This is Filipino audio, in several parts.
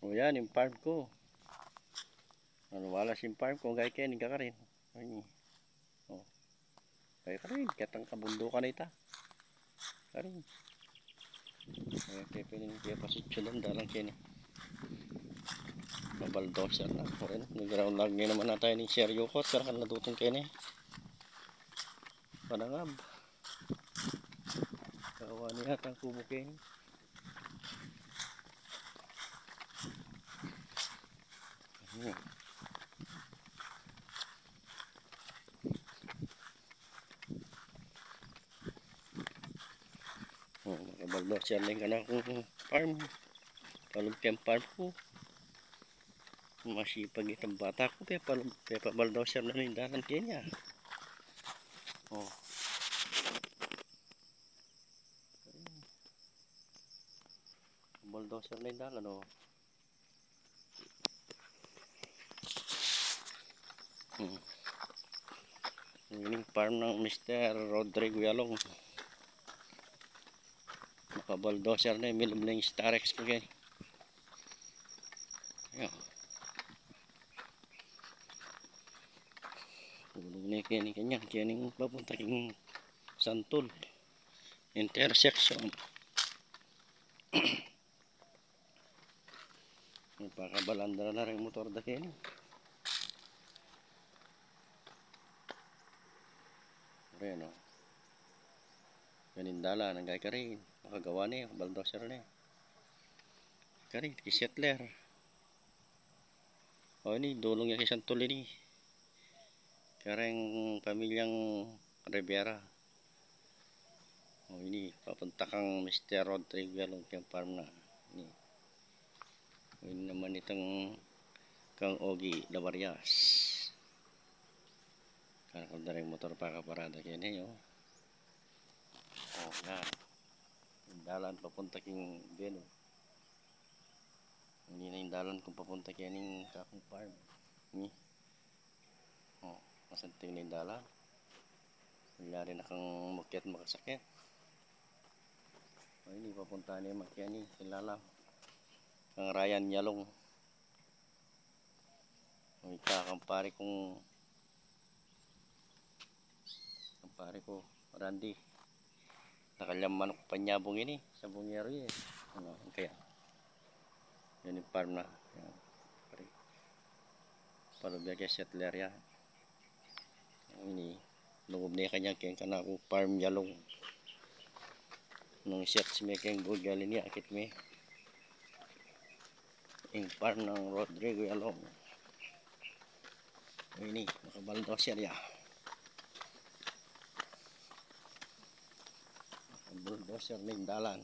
O yan, yung farm ko. Ano, wala yung farm ko. Gaya kayo, ka rin. Ay, o. Gaya ka rin. Katang kabundukan na ita. Karin. Gaya kayo pininin kaya pasitsyo lang. Dalang kayo. Mabaldoser na. O yan, nag-ground lag ngayon naman na tayo ni Seryo Kot. Karakan nadutong kayo na Panangab. Kawa niya at ang kubo kayo. Nakabaldoser na yung kanakong farm. Palugkang farm ko. Masipag itang bata ko. Pepa baldoser na yung dalan kayo niya. Oh. Bulldozer na yung dalan, oh. Yung farm ng Mr. Rodrigo Yalong. Naka-bulldozer na yung milom na yung Starex ko kayo. Ayan. Tulog na yung kanya. Kaya papunta yung Santol. Intersection. Pakabalandra na rin motor da kayo. Ayan, oh. Ganindala, nanggay ka rin. Makagawa na yung bulldozer na yun. Ka rin, kisetler. O, ini, dulong yung isang tuloy ni. Kareng pamilyang Rivera. O, ini, papunta kang Mr. Rodrigo Yalong yung farm na. Ini. O, ini naman itong kang Ogi Lavarias. Karakal na rin motor pakaparada kayo na yun. O, yan. Yung dalan papunta king Beno. Hindi na yung dalan kung papunta kayo ng kakong farm. Ini. O, masanting na yung dalan. Wala rin akong mukyat makasakit. O, ini papunta na yung makyani. Silala. Kang Ryan Yalong. O, ikakampari kong kampari ko Randy. Nakalyang manok panyabong ini sa bungero eh. Ano kaya? Yan yung farm na. Yan. Palubya kaya settler yan. Ini lungog na kanya kaya kanako farm Yalong. Nung set si may kayang bugal niya akit may. Yung farm ng Rodrigo Yalong. Ini makabaldoser ya. Bulldozer na yung dalan.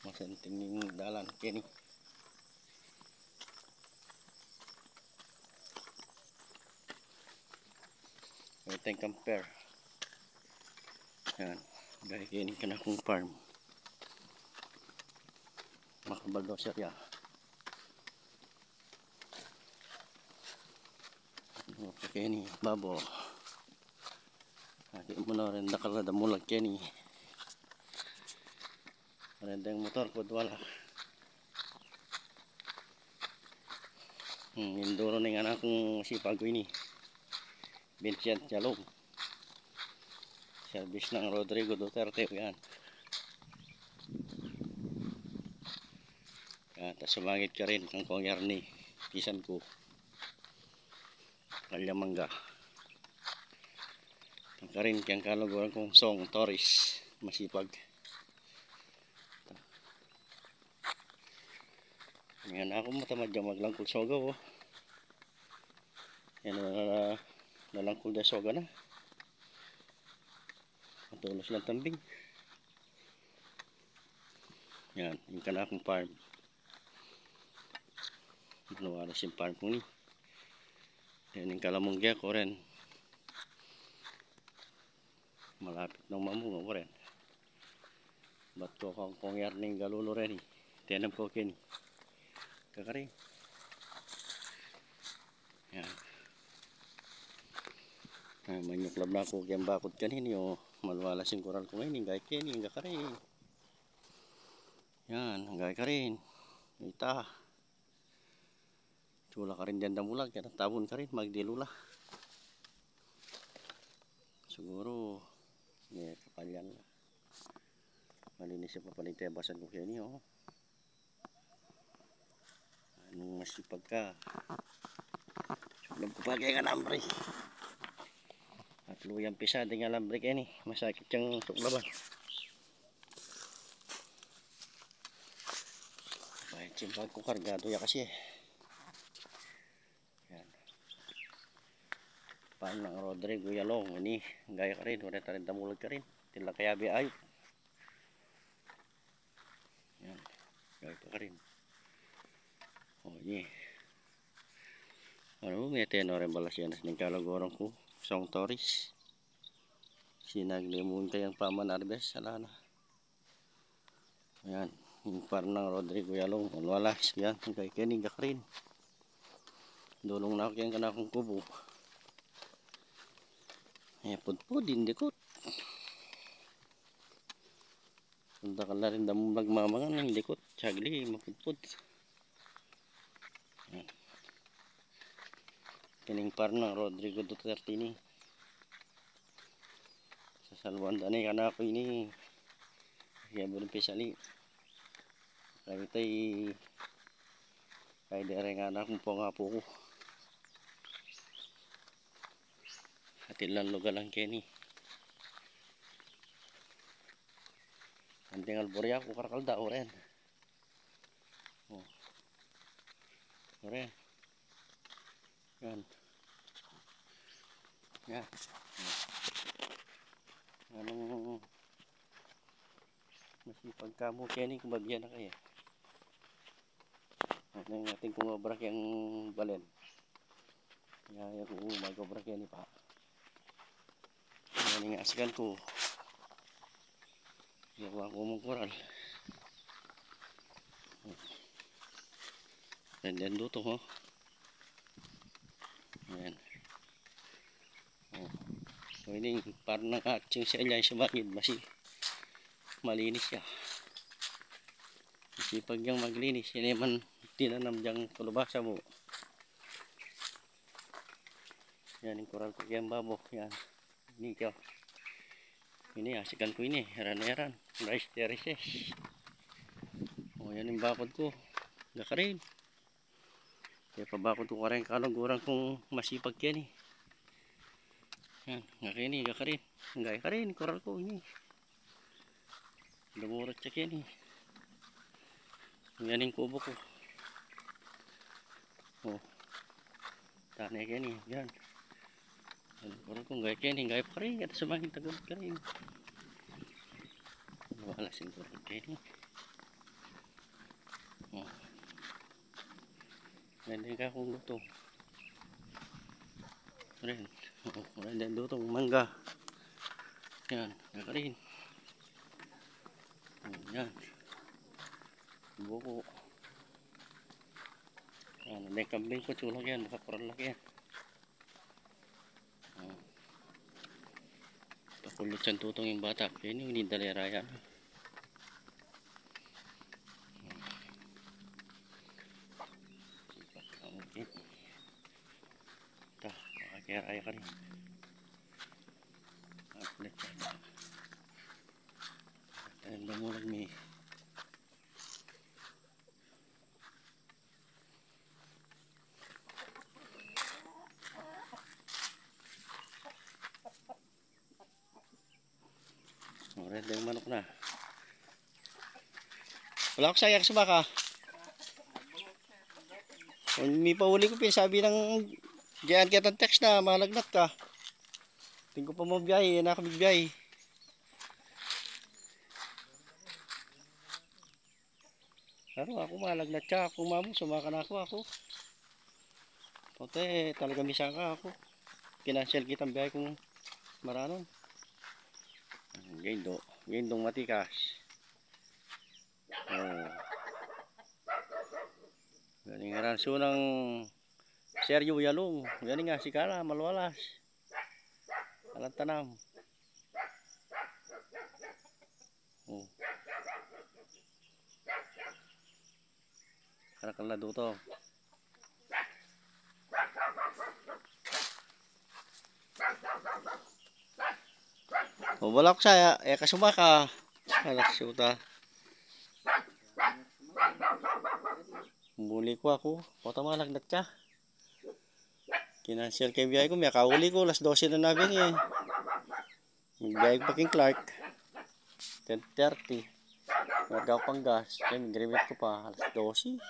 Masanting yung dalan kini. Ito yung camper. Yan. Dahil kini ka na kong farm. Makabaldoser ya. Okay ni babo. Aki mo na rin nakalada mulag kini. Renda yung motor ko wala. Induro na yung anak kong sipag ko ini. Vincent Yalong. Service ng Rodrigo Duterte. Yan. Tapos sumangit ka rin ang kongyar ni pisan ko. Kalyamangga. Ang karin kang kaluguran kong Song Torres. Masipag. Yan ako matamad dyan maglangkol soga oh. Yan nalangkol dyan soga na. Matulos lang tambing. Yan, yung kanakong farm. Nawalas yung farm ko ni. Yan yung kalamungga ko rin. Malapit ng mamunga ko rin. Ba't ko kang kongyar ng galulo rin eh. Tinam ko kini. Kakari. Yan. Manyuklab na ako kayang bakod kanini o malwalas yung koral ko ngayon. Gaya kini, hanggang ka rin. Yan, hanggang ka rin. Ita. Chula ka rin dyan damulag. Kaya tabon ka rin, magdilula. Siguro, may kapalyan. Malinis yung papalitebasan ko kini o. Anong masipag ka. Suklab ko pa kaya alambre. At luyang pisa ding alambre kaya ni. Masakit yung suklaban. Kahit simpag ko kargado ya kasi eh. Yan. Paan ng Rodrigo Yalong. Ini gaya ka rin. Wala tarin tamulog ka rin. Tila kaya biayot. Yan. Gaya pa ka rin. O ini. Ano may tenore balas yan ng kalagorong ko Song Torres sinaglimun kayang paman arbes salana. Ayan yung parang ng Rodrigo Yalong walas yan kay kining gakarin dulong na ako yung kanakong kubo pudpud hindi ko punta ka na rin damong nagmamangan hindi ko sagli mapudpud. Ayan. Kining par ng Rodrigo Duterte ni sa salwanda ni kana ko ini kaya buong pisali kaya tay kaya dire nga na kung po nga po ko atilan lugar lang kini anting alborya ko karakalda oren oh oren yan yan anong masipag ka mo kini kung babyan na kaya ano yung ating kumabrak yung balen kaya kung magabrak yan pa yan yung asikan ko gawa ko mong koral dan duto ho yan so ini parang nakatsing sa ilay sa bakid masih malinis siya masipag yung maglinis yan man tinanam diyang tulubasa mo yan yung koral ko yung babo yan ini kyo ini asikan ko ini heran rice terraces o yan yung bakod ko gakarin kaya pabakod ko ka rin kalagurang kung masipag yan eh yan gakini gakarin gaya ka rin koral ko ini lumurat siya yan eh yan yung kubo ko oh tanay yan eh yan koral ko gaya yan gaya pa rin at sumangin tagad ka rin wala sing koral yan eh oh nandiyan ka kung luto rin oh nandiyan lutong mangga yan gaya rin yan buko yan may kambing ko tulog yan makakural laki yan pakulot siyang tutong yung bata yan yung nidalera yan okay ito makakiraya ka rin makulit tayo damulag may red yung manok na wala ko sayak sa baka kung may pauli ko sabi ng diyan kita text na malagnat ka tingko pa mo biyahe yan ako biyahe pero ako malagnat ka kung mamo sumaka na ako pote talaga misa ka ako kinansel kitang biyahe kung maranon gindong matikas oh galing nga ranso ng Sergio Yalong galing nga si Kara malwalas Alang tanam. Oh. Karakal na duto. O wala ko saya, kasumaka. Alak syuta. Muli ko ako. Pota malagdat ka. Kinansel kay biyay ko, may kauli ko, alas 12 na nabi niya. Magbiyay pa king Clark. 10:30. Nagaw pang gas. Kaya mag-remit ko pa, alas 12.